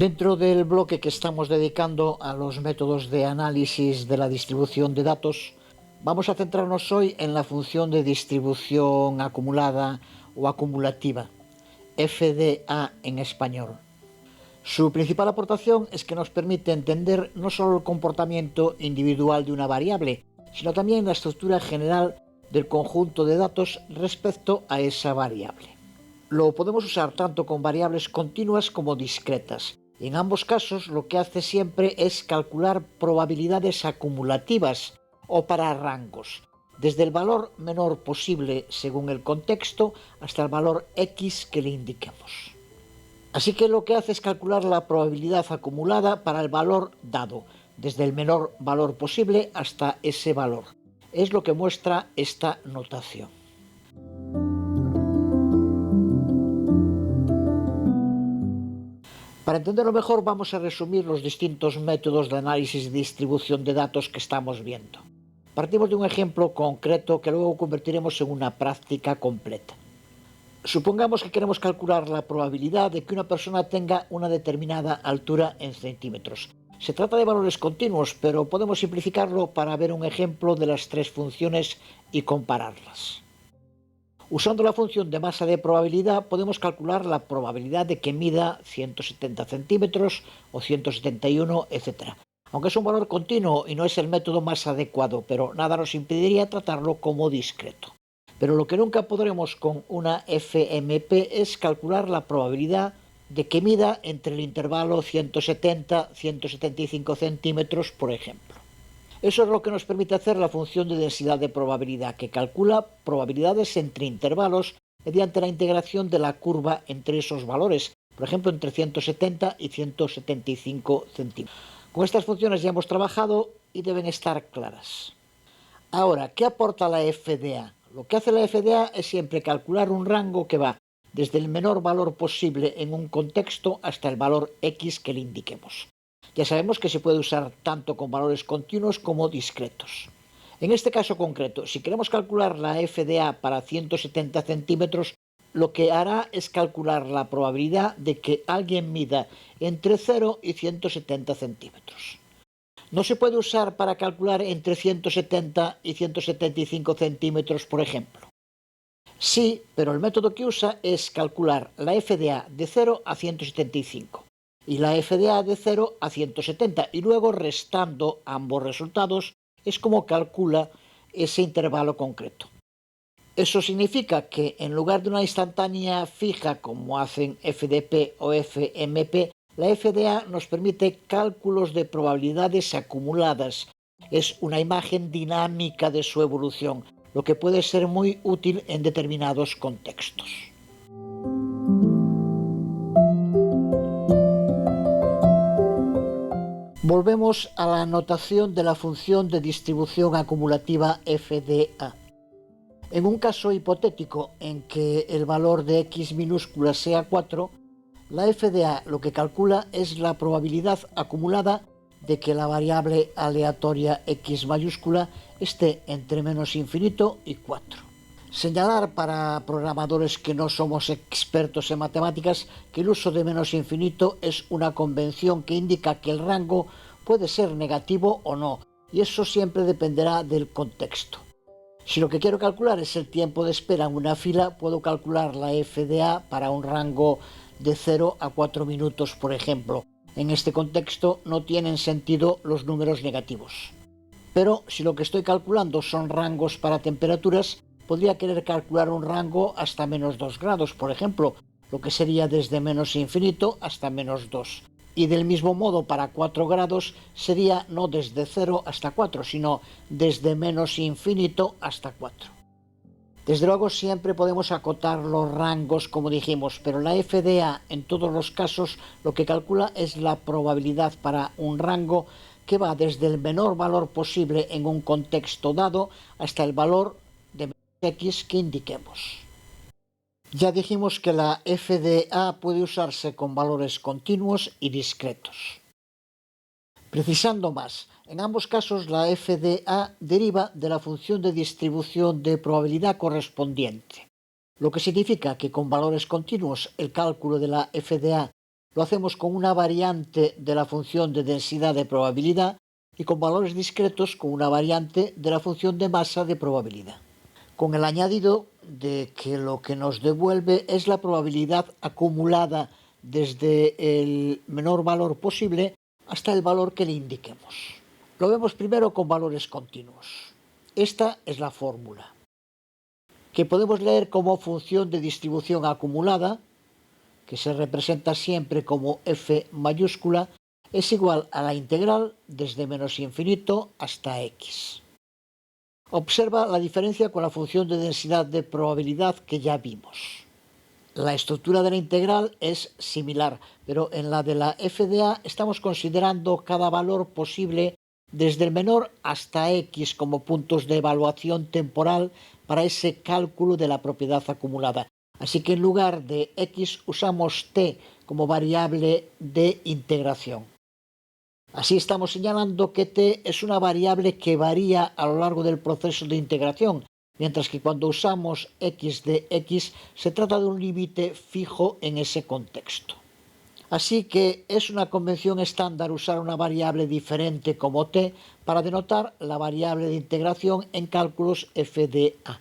Dentro del bloque que estamos dedicando a los métodos de análisis de la distribución de datos, vamos a centrarnos hoy en la función de distribución acumulada o acumulativa, FDA en español. Su principal aportación es que nos permite entender no solo el comportamiento individual de una variable, sino también la estructura general del conjunto de datos respecto a esa variable. Lo podemos usar tanto con variables continuas como discretas. Y en ambos casos lo que hace siempre es calcular probabilidades acumulativas o para rangos, desde el valor menor posible según el contexto hasta el valor X que le indiquemos. Así que lo que hace es calcular la probabilidad acumulada para el valor dado, desde el menor valor posible hasta ese valor. Es lo que muestra esta notación. Para entenderlo mejor, vamos a resumir los distintos métodos de análisis y distribución de datos que estamos viendo. Partimos de un ejemplo concreto que luego convertiremos en una práctica completa. Supongamos que queremos calcular la probabilidad de que una persona tenga una determinada altura en centímetros. Se trata de valores continuos, pero podemos simplificarlo para ver un ejemplo de las tres funciones y compararlas. Usando la función de masa de probabilidad podemos calcular la probabilidad de que mida 170 centímetros o 171, etc. Aunque es un valor continuo y no es el método más adecuado, pero nada nos impediría tratarlo como discreto. Pero lo que nunca podremos con una FMP es calcular la probabilidad de que mida entre el intervalo 170-175 centímetros, por ejemplo. Eso es lo que nos permite hacer la función de densidad de probabilidad, que calcula probabilidades entre intervalos mediante la integración de la curva entre esos valores, por ejemplo entre 170 y 175 centímetros. Con estas funciones ya hemos trabajado y deben estar claras. Ahora, ¿qué aporta la FDA? Lo que hace la FDA es siempre calcular un rango que va desde el menor valor posible en un contexto hasta el valor X que le indiquemos. Ya sabemos que se puede usar tanto con valores continuos como discretos. En este caso concreto, si queremos calcular la FDA para 170 centímetros, lo que hará es calcular la probabilidad de que alguien mida entre 0 y 170 centímetros. No se puede usar para calcular entre 170 y 175 centímetros, por ejemplo. Sí, pero el método que usa es calcular la FDA de 0 a 175 y la FDA de 0 a 170 y luego restando ambos resultados es como calcula ese intervalo concreto. Eso significa que en lugar de una instantánea fija como hacen FDP o FMP, la FDA nos permite cálculos de probabilidades acumuladas. Es una imagen dinámica de su evolución, lo que puede ser muy útil en determinados contextos. Volvemos a la notación de la función de distribución acumulativa FDA. En un caso hipotético en que el valor de x minúscula sea 4, la FDA lo que calcula es la probabilidad acumulada de que la variable aleatoria x mayúscula esté entre menos infinito y 4. Señalar para programadores que no somos expertos en matemáticas que el uso de menos infinito es una convención que indica que el rango puede ser negativo o no, y eso siempre dependerá del contexto. Si lo que quiero calcular es el tiempo de espera en una fila, puedo calcular la FDA para un rango de 0 a 4 minutos, por ejemplo. En este contexto no tienen sentido los números negativos. Pero si lo que estoy calculando son rangos para temperaturas, podría querer calcular un rango hasta menos 2 grados, por ejemplo, lo que sería desde menos infinito hasta menos 2. Y del mismo modo para 4 grados sería no desde 0 hasta 4, sino desde menos infinito hasta 4. Desde luego siempre podemos acotar los rangos como dijimos, pero la FDA en todos los casos lo que calcula es la probabilidad para un rango que va desde el menor valor posible en un contexto dado hasta el valor de x que indiquemos. Ya dijimos que la FDA puede usarse con valores continuos y discretos. Precisando más, en ambos casos la FDA deriva de la función de distribución de probabilidad correspondiente, lo que significa que con valores continuos el cálculo de la FDA Lo hacemos con una variante de la función de densidad de probabilidad y con valores discretos con una variante de la función de masa de probabilidad, con el añadido de que lo que nos devuelve es la probabilidad acumulada desde el menor valor posible hasta el valor que le indiquemos. Lo vemos primero con valores continuos. Esta es la fórmula, que podemos leer como función de distribución acumulada, que se representa siempre como f mayúscula, es igual a la integral desde menos infinito hasta x. Observa la diferencia con la función de densidad de probabilidad que ya vimos. La estructura de la integral es similar, pero en la de la FDA estamos considerando cada valor posible desde el menor hasta x como puntos de evaluación temporal para ese cálculo de la propiedad acumulada. Así que en lugar de x usamos t como variable de integración. Así estamos señalando que t es una variable que varía a lo largo del proceso de integración, mientras que cuando usamos x de x se trata de un límite fijo en ese contexto. Así que es una convención estándar usar una variable diferente como t para denotar la variable de integración en cálculos FDA.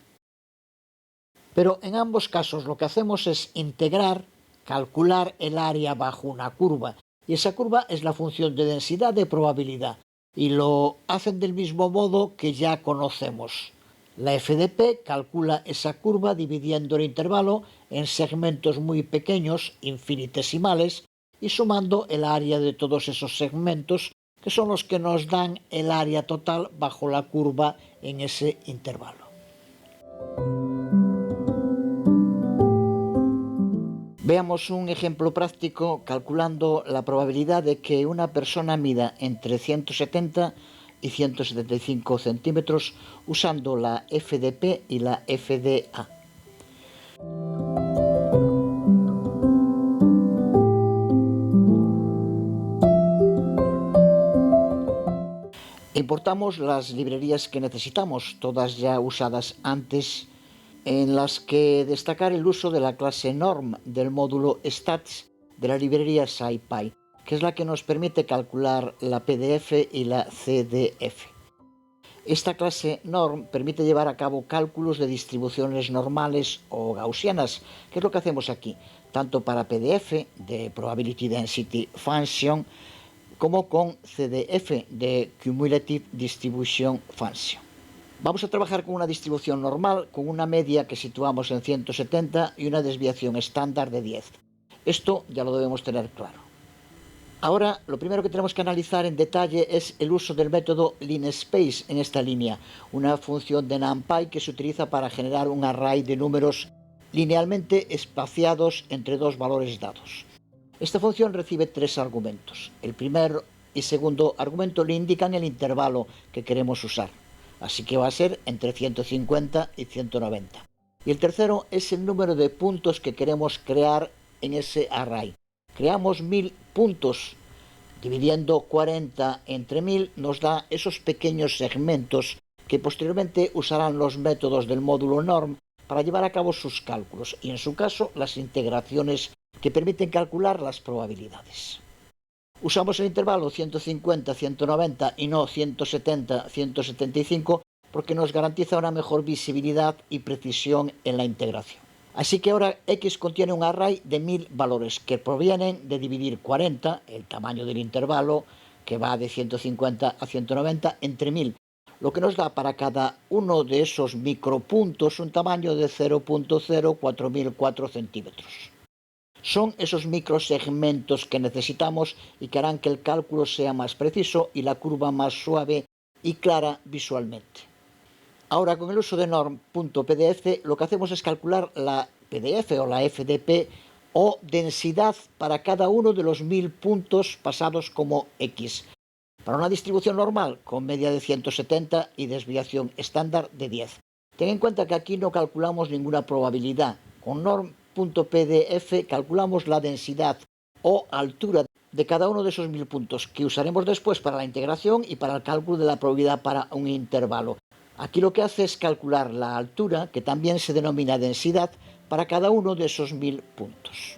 Pero en ambos casos lo que hacemos es integrar, calcular el área bajo una curva, y esa curva es la función de densidad de probabilidad, y lo hacen del mismo modo que ya conocemos. La FDP calcula esa curva dividiendo el intervalo en segmentos muy pequeños, infinitesimales, y sumando el área de todos esos segmentos, que son los que nos dan el área total bajo la curva en ese intervalo. Veamos un ejemplo práctico calculando la probabilidad de que una persona mida entre 170 y 175 centímetros usando la FDP y la FDA. Importamos las librerías que necesitamos, todas ya usadas antes, en las que destacar el uso de la clase norm del módulo stats de la librería SciPy, que es la que nos permite calcular la PDF y la CDF. Esta clase norm permite llevar a cabo cálculos de distribuciones normales o gaussianas, que es lo que hacemos aquí, tanto para PDF de Probability Density Function como con CDF de Cumulative Distribution Function. Vamos a trabajar con una distribución normal, con una media que situamos en 170 y una desviación estándar de 10. Esto ya lo debemos tener claro. Ahora, lo primero que tenemos que analizar en detalle es el uso del método linspace en esta línea, una función de NumPy que se utiliza para generar un array de números linealmente espaciados entre dos valores dados. Esta función recibe tres argumentos. El primer y segundo argumento le indican el intervalo que queremos usar. Así que va a ser entre 150 y 190. Y el tercero es el número de puntos que queremos crear en ese array. Creamos 1000 puntos. Dividiendo 40 entre 1000 nos da esos pequeños segmentos que posteriormente usarán los métodos del módulo norm para llevar a cabo sus cálculos y en su caso las integraciones que permiten calcular las probabilidades. Usamos el intervalo 150-190 y no 170-175 porque nos garantiza una mejor visibilidad y precisión en la integración. Así que ahora x contiene un array de 1000 valores que provienen de dividir 40, el tamaño del intervalo, que va de 150 a 190, entre 1000, lo que nos da para cada uno de esos micropuntos un tamaño de 0.04004 centímetros. Son esos microsegmentos que necesitamos y que harán que el cálculo sea más preciso y la curva más suave y clara visualmente. Ahora, con el uso de norm.pdf, lo que hacemos es calcular la PDF o la FDP o densidad para cada uno de los 1000 puntos pasados como x. Para una distribución normal, con media de 170 y desviación estándar de 10. Ten en cuenta que aquí no calculamos ninguna probabilidad. Con norm.pdf calculamos la densidad o altura de cada uno de esos 1000 puntos, que usaremos después para la integración y para el cálculo de la probabilidad para un intervalo. Aquí lo que hace es calcular la altura, que también se denomina densidad, para cada uno de esos 1000 puntos.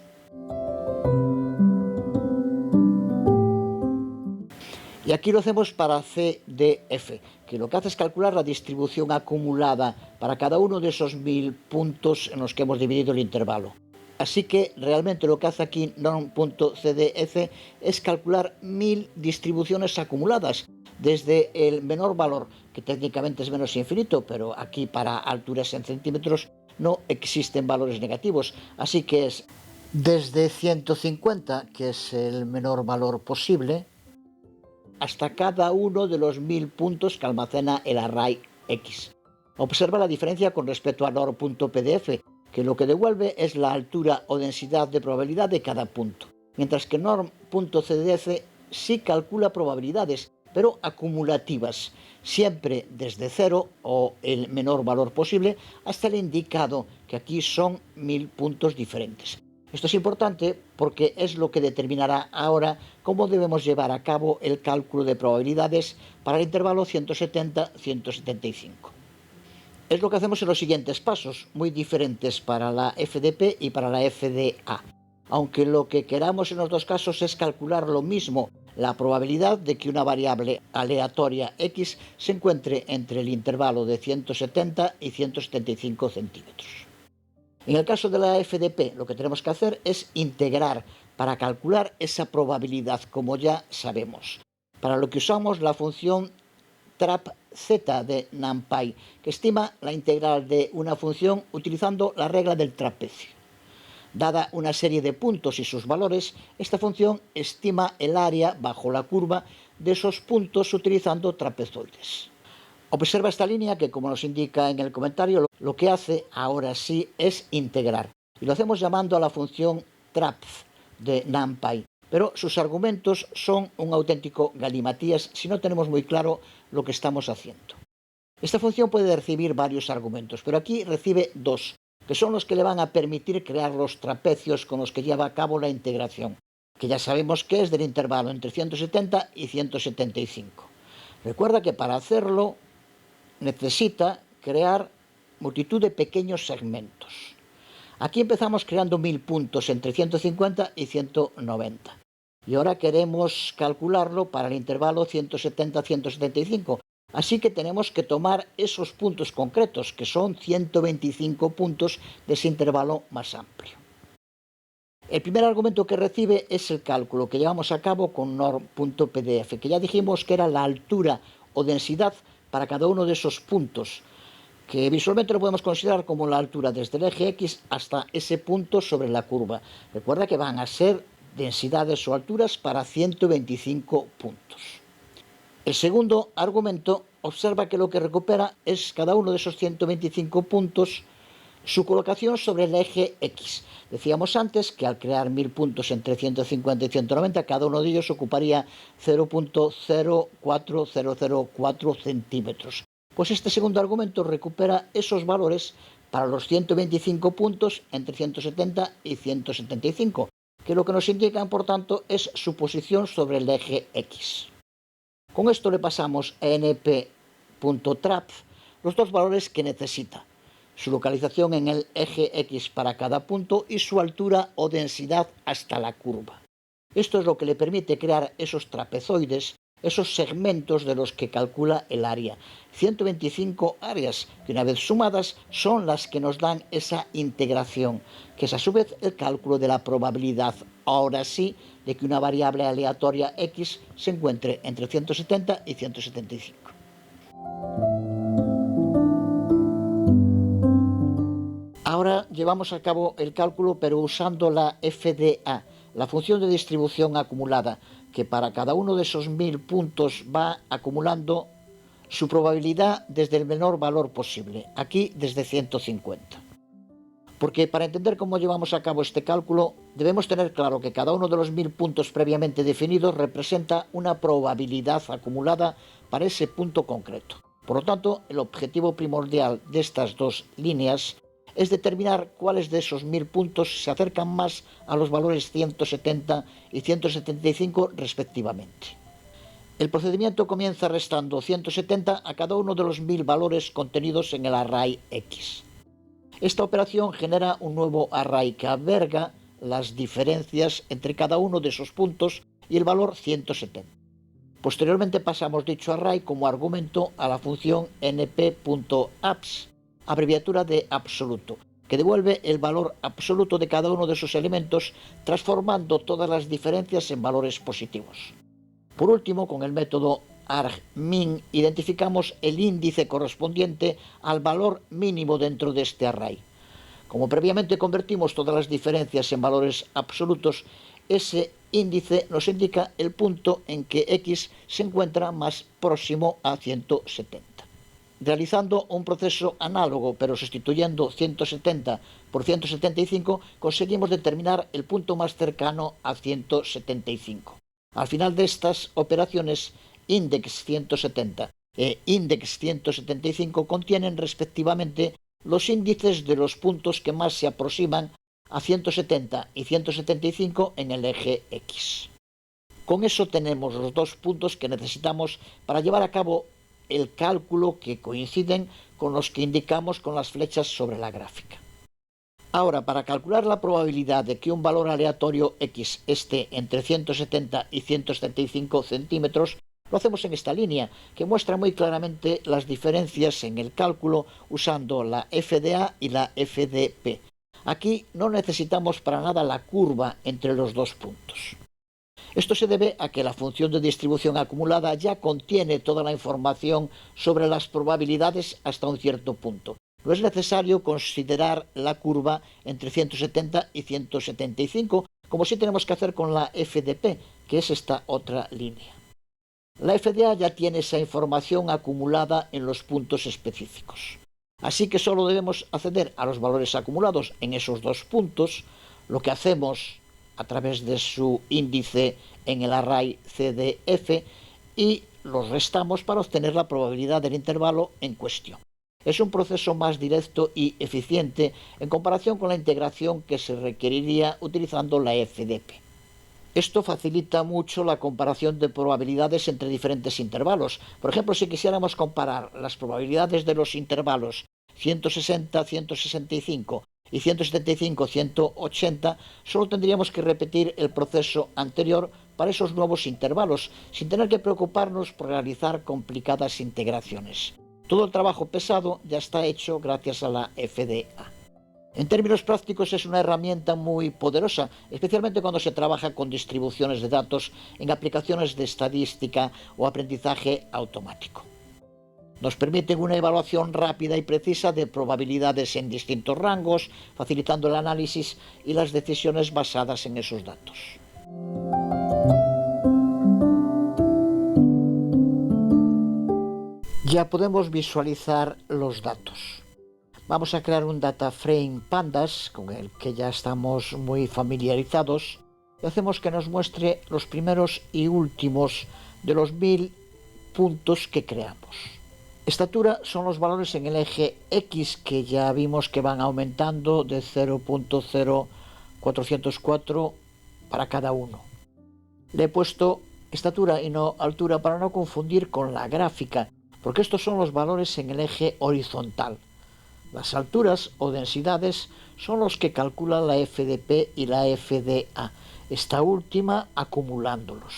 Y aquí lo hacemos para CDF, que lo que hace es calcular la distribución acumulada para cada uno de esos 1000 puntos en los que hemos dividido el intervalo. Así que realmente lo que hace aquí norm.cdf es calcular 1000 distribuciones acumuladas desde el menor valor, que técnicamente es menos infinito, pero aquí para alturas en centímetros no existen valores negativos. Así que es desde 150, que es el menor valor posible, hasta cada uno de los 1000 puntos que almacena el array X. Observa la diferencia con respecto a norm.pdf, que lo que devuelve es la altura o densidad de probabilidad de cada punto, mientras que norm.cdf sí calcula probabilidades, pero acumulativas, siempre desde 0 o el menor valor posible hasta el indicado, que aquí son 1000 puntos diferentes. Esto es importante porque es lo que determinará ahora cómo debemos llevar a cabo el cálculo de probabilidades para el intervalo 170-175. Es lo que hacemos en los siguientes pasos, muy diferentes para la FDP y para la FDA, aunque lo que queramos en los dos casos es calcular lo mismo, la probabilidad de que una variable aleatoria X se encuentre entre el intervalo de 170 y 175 centímetros. En el caso de la FDP, lo que tenemos que hacer es integrar para calcular esa probabilidad, como ya sabemos, para lo que usamos la función trapz de NumPy, que estima la integral de una función utilizando la regla del trapecio. Dada una serie de puntos y sus valores, esta función estima el área bajo la curva de esos puntos utilizando trapezoides. Observa esta línea que, como nos indica en el comentario, lo que hace ahora sí es integrar. Y lo hacemos llamando a la función trapz de NumPy. Pero sus argumentos son un auténtico galimatías si no tenemos muy claro lo que estamos haciendo. Esta función puede recibir varios argumentos, pero aquí recibe dos, que son los que le van a permitir crear los trapecios con los que lleva a cabo la integración, que ya sabemos que es del intervalo entre 170 y 175. Recuerda que para hacerlo necesita crear multitud de pequeños segmentos. Aquí empezamos creando 1000 puntos entre 150 y 190. Y ahora queremos calcularlo para el intervalo 170-175. Así que tenemos que tomar esos puntos concretos, que son 125 puntos de ese intervalo más amplio. El primer argumento que recibe es el cálculo que llevamos a cabo con norm.pdf, que ya dijimos que era la altura o densidad para cada uno de esos puntos, que visualmente lo podemos considerar como la altura desde el eje X hasta ese punto sobre la curva. Recuerda que van a ser densidades o alturas para 125 puntos. El segundo argumento observa que lo que recupera es cada uno de esos 125 puntos su colocación sobre el eje X. Decíamos antes que al crear 1000 puntos entre 150 y 190, cada uno de ellos ocuparía 0.04004 centímetros. Pues este segundo argumento recupera esos valores para los 125 puntos entre 170 y 175, que lo que nos indican, por tanto, es su posición sobre el eje X. Con esto le pasamos a np.trapz los dos valores que necesita, su localización en el eje X para cada punto y su altura o densidad hasta la curva. Esto es lo que le permite crear esos trapezoides, esos segmentos de los que calcula el área. 125 áreas que, una vez sumadas, son las que nos dan esa integración, que es a su vez el cálculo de la probabilidad, ahora sí, de que una variable aleatoria X se encuentre entre 170 y 175. Ahora llevamos a cabo el cálculo, pero usando la FDA, la función de distribución acumulada, que para cada uno de esos 1000 puntos va acumulando su probabilidad desde el menor valor posible, aquí desde 150. Porque para entender cómo llevamos a cabo este cálculo, debemos tener claro que cada uno de los 1000 puntos previamente definidos representa una probabilidad acumulada para ese punto concreto. Por lo tanto, el objetivo primordial de estas dos líneas es determinar cuáles de esos 1000 puntos se acercan más a los valores 170 y 175 respectivamente. El procedimiento comienza restando 170 a cada uno de los 1000 valores contenidos en el array X. Esta operación genera un nuevo array que alberga las diferencias entre cada uno de esos puntos y el valor 170. Posteriormente pasamos dicho array como argumento a la función np.abs, abreviatura de absoluto, que devuelve el valor absoluto de cada uno de sus elementos, transformando todas las diferencias en valores positivos. Por último, con el método argmin identificamos el índice correspondiente al valor mínimo dentro de este array. Como previamente convertimos todas las diferencias en valores absolutos, ese índice nos indica el punto en que x se encuentra más próximo a 170. Realizando un proceso análogo, pero sustituyendo 170 por 175, conseguimos determinar el punto más cercano a 175. Al final de estas operaciones, index 170 e index 175 contienen respectivamente los índices de los puntos que más se aproximan a 170 y 175 en el eje X. Con eso tenemos los dos puntos que necesitamos para llevar a cabo el cálculo que coinciden con los que indicamos con las flechas sobre la gráfica. Ahora, para calcular la probabilidad de que un valor aleatorio X esté entre 170 y 175 centímetros, lo hacemos en esta línea, que muestra muy claramente las diferencias en el cálculo usando la FDA y la FDP. Aquí no necesitamos para nada la curva entre los dos puntos. Esto se debe a que la función de distribución acumulada ya contiene toda la información sobre las probabilidades hasta un cierto punto. No es necesario considerar la curva entre 170 y 175, como sí tenemos que hacer con la FDP, que es esta otra línea. La FDA ya tiene esa información acumulada en los puntos específicos. Así que solo debemos acceder a los valores acumulados en esos dos puntos, lo que hacemos a través de su índice en el array CDF, y los restamos para obtener la probabilidad del intervalo en cuestión. Es un proceso más directo y eficiente en comparación con la integración que se requeriría utilizando la FDP. Esto facilita mucho la comparación de probabilidades entre diferentes intervalos. Por ejemplo, si quisiéramos comparar las probabilidades de los intervalos 160-165 y 175-180, solo tendríamos que repetir el proceso anterior para esos nuevos intervalos, sin tener que preocuparnos por realizar complicadas integraciones. Todo el trabajo pesado ya está hecho gracias a la FDA. En términos prácticos es una herramienta muy poderosa, especialmente cuando se trabaja con distribuciones de datos en aplicaciones de estadística o aprendizaje automático. Nos permiten una evaluación rápida y precisa de probabilidades en distintos rangos, facilitando el análisis y las decisiones basadas en esos datos. Ya podemos visualizar los datos. Vamos a crear un data frame pandas con el que ya estamos muy familiarizados y hacemos que nos muestre los primeros y últimos de los 1000 puntos que creamos. Estatura son los valores en el eje X que ya vimos que van aumentando de 0.0404 para cada uno. Le he puesto estatura y no altura para no confundir con la gráfica, porque estos son los valores en el eje horizontal. Las alturas o densidades son los que calcula la FDP y la FDA, esta última acumulándolos.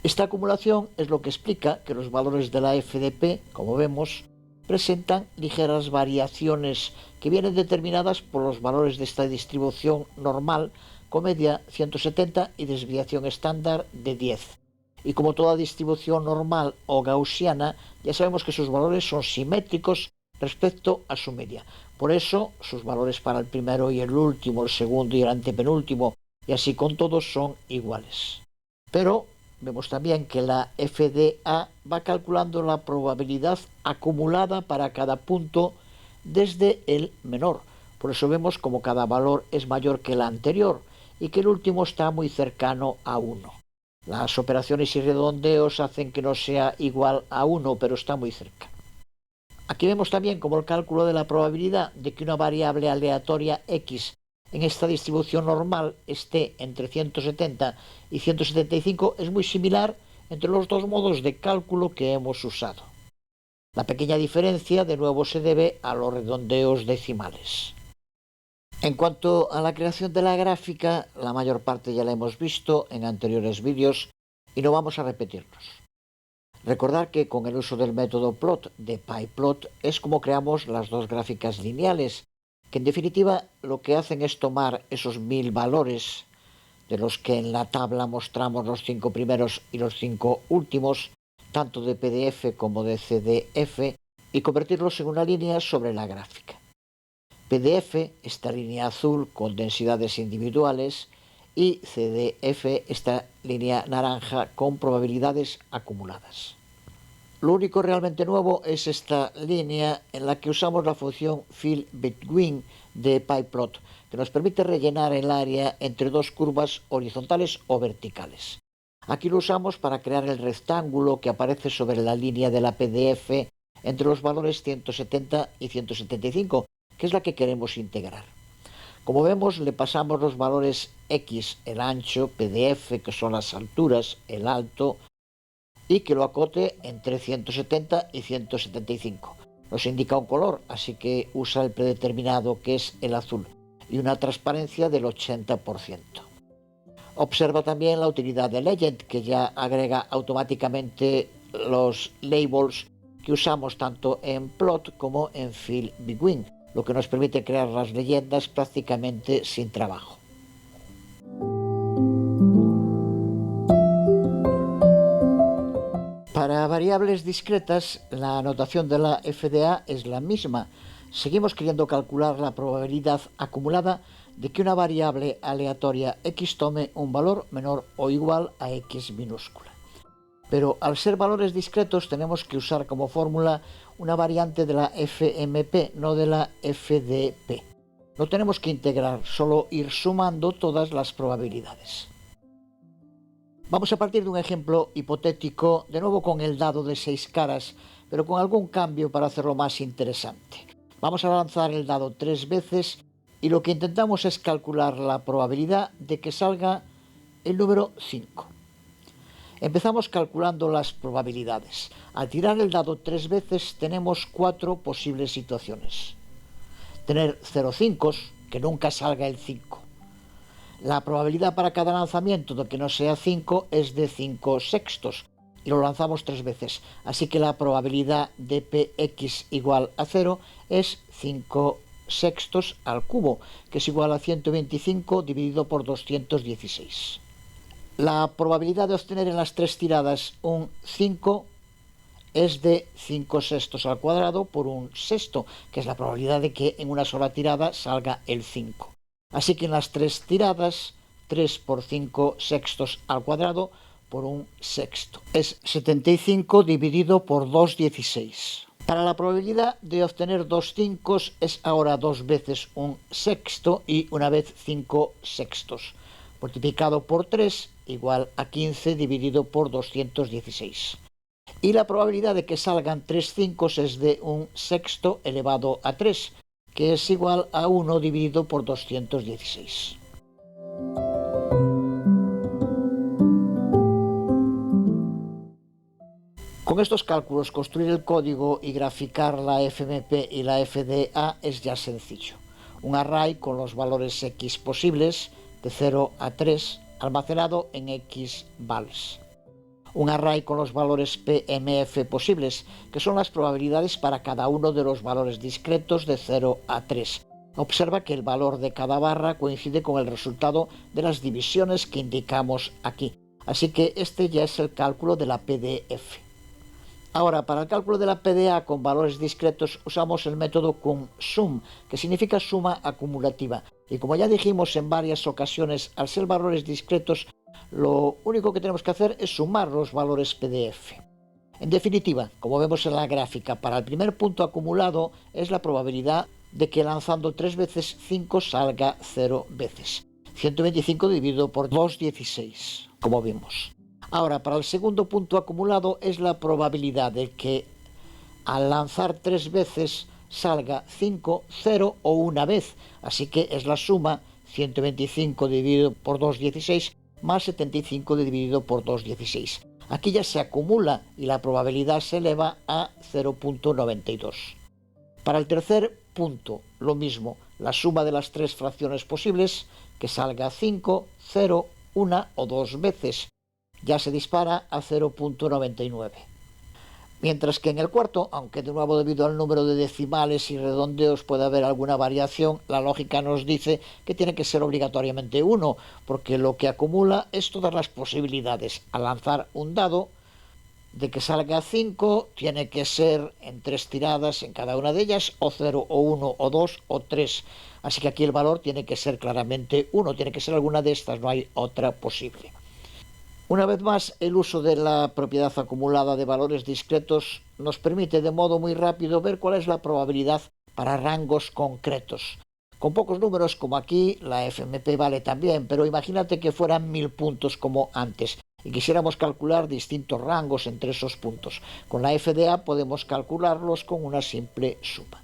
Esta acumulación es lo que explica que los valores de la FDP, como vemos, presentan ligeras variaciones que vienen determinadas por los valores de esta distribución normal con media 170 y desviación estándar de 10. Y como toda distribución normal o gaussiana, ya sabemos que sus valores son simétricos respecto a su media. Por eso, sus valores para el primero y el último, el segundo y el antepenúltimo, y así con todos, son iguales. Pero vemos también que la FDA va calculando la probabilidad acumulada para cada punto desde el menor. Por eso vemos como cada valor es mayor que el anterior y que el último está muy cercano a 1. Las operaciones y redondeos hacen que no sea igual a 1, pero está muy cerca. Aquí vemos también como el cálculo de la probabilidad de que una variable aleatoria X en esta distribución normal esté entre 170 y 175 es muy similar entre los dos modos de cálculo que hemos usado. La pequeña diferencia de nuevo se debe a los redondeos decimales. En cuanto a la creación de la gráfica, la mayor parte ya la hemos visto en anteriores vídeos. y no vamos a repetirnos. Recordar que con el uso del método plot de pyplot es como creamos las dos gráficas lineales, que en definitiva lo que hacen es tomar esos 1000 valores, de los que en la tabla mostramos los 5 primeros y los 5 últimos, tanto de PDF como de CDF, y convertirlos en una línea sobre la gráfica. PDF, esta línea azul con densidades individuales, y CDF, esta línea naranja con probabilidades acumuladas. Lo único realmente nuevo es esta línea en la que usamos la función fill-between de pyplot, que nos permite rellenar el área entre dos curvas horizontales o verticales. Aquí lo usamos para crear el rectángulo que aparece sobre la línea de la PDF entre los valores 170 y 175, que es la que queremos integrar. Como vemos, le pasamos los valores X, el ancho, PDF, que son las alturas, el alto, y que lo acote entre 170 y 175. Nos indica un color, así que usa el predeterminado, que es el azul, y una transparencia del 80%. Observa también la utilidad de Legend, que ya agrega automáticamente los labels que usamos tanto en plot como en fill-between, lo que nos permite crear las leyendas prácticamente sin trabajo. Para variables discretas, la notación de la FDA es la misma. Seguimos queriendo calcular la probabilidad acumulada de que una variable aleatoria x tome un valor menor o igual a x minúscula. Pero al ser valores discretos tenemos que usar como fórmula una variante de la FMP, no de la FDP. No tenemos que integrar, solo ir sumando todas las probabilidades. Vamos a partir de un ejemplo hipotético, de nuevo con el dado de 6 caras, pero con algún cambio para hacerlo más interesante. Vamos a lanzar el dado 3 veces y lo que intentamos es calcular la probabilidad de que salga el número 5. Empezamos calculando las probabilidades. Al tirar el dado 3 veces tenemos 4 posibles situaciones. Tener 0 5, que nunca salga el 5. La probabilidad para cada lanzamiento de que no sea 5 es de 5 sextos y lo lanzamos 3 veces. Así que la probabilidad de px igual a 0 es 5 sextos al cubo, que es igual a 125 dividido por 216. La probabilidad de obtener en las 3 tiradas un 5 es de 5 sextos al cuadrado por un sexto, que es la probabilidad de que en una sola tirada salga el 5. Así que en las 3 tiradas, 3 por 5 sextos al cuadrado por un sexto. Es 75 dividido por 216. Para la probabilidad de obtener 2 5 es ahora 2 veces un sexto y una vez 5 sextos. Multiplicado por 3 igual a 15 dividido por 216. Y la probabilidad de que salgan 3 5 es de un sexto elevado a 3, que es igual a 1 dividido por 216. Con estos cálculos, construir el código y graficar la FMP y la FDA es ya sencillo. Un array con los valores X posibles, de 0 a 3, almacenado en X vals. Un array con los valores PMF posibles, que son las probabilidades para cada uno de los valores discretos de 0 a 3. Observa que el valor de cada barra coincide con el resultado de las divisiones que indicamos aquí. Así que este ya es el cálculo de la PDF. Ahora, para el cálculo de la PDA con valores discretos usamos el método CumSum, que significa suma acumulativa. Y como ya dijimos en varias ocasiones, al ser valores discretos, lo único que tenemos que hacer es sumar los valores PDF. En definitiva, como vemos en la gráfica, para el primer punto acumulado es la probabilidad de que lanzando 3 veces 5 salga 0 veces. 125 dividido por 216, como vimos. Ahora, para el segundo punto acumulado es la probabilidad de que al lanzar 3 veces salga 5, 0 o una vez. Así que es la suma 125 dividido por 216 más 75 dividido por 216. Aquí ya se acumula y la probabilidad se eleva a 0.92. Para el tercer punto, lo mismo, la suma de las 3 fracciones posibles, que salga 5, 0, 1 o 2 veces. ya se dispara a 0,99. Mientras que en el cuarto, aunque de nuevo debido al número de decimales y redondeos puede haber alguna variación, la lógica nos dice que tiene que ser obligatoriamente 1, porque lo que acumula es todas las posibilidades. Al lanzar un dado, de que salga 5, tiene que ser en 3 tiradas en cada una de ellas, o 0, o 1, o 2, o 3. Así que aquí el valor tiene que ser claramente 1, tiene que ser alguna de estas, no hay otra posible. Una vez más, el uso de la propiedad acumulada de valores discretos nos permite de modo muy rápido ver cuál es la probabilidad para rangos concretos. Con pocos números como aquí, la FMP vale también, pero imagínate que fueran 1000 puntos como antes y quisiéramos calcular distintos rangos entre esos puntos. Con la FDA podemos calcularlos con una simple suma.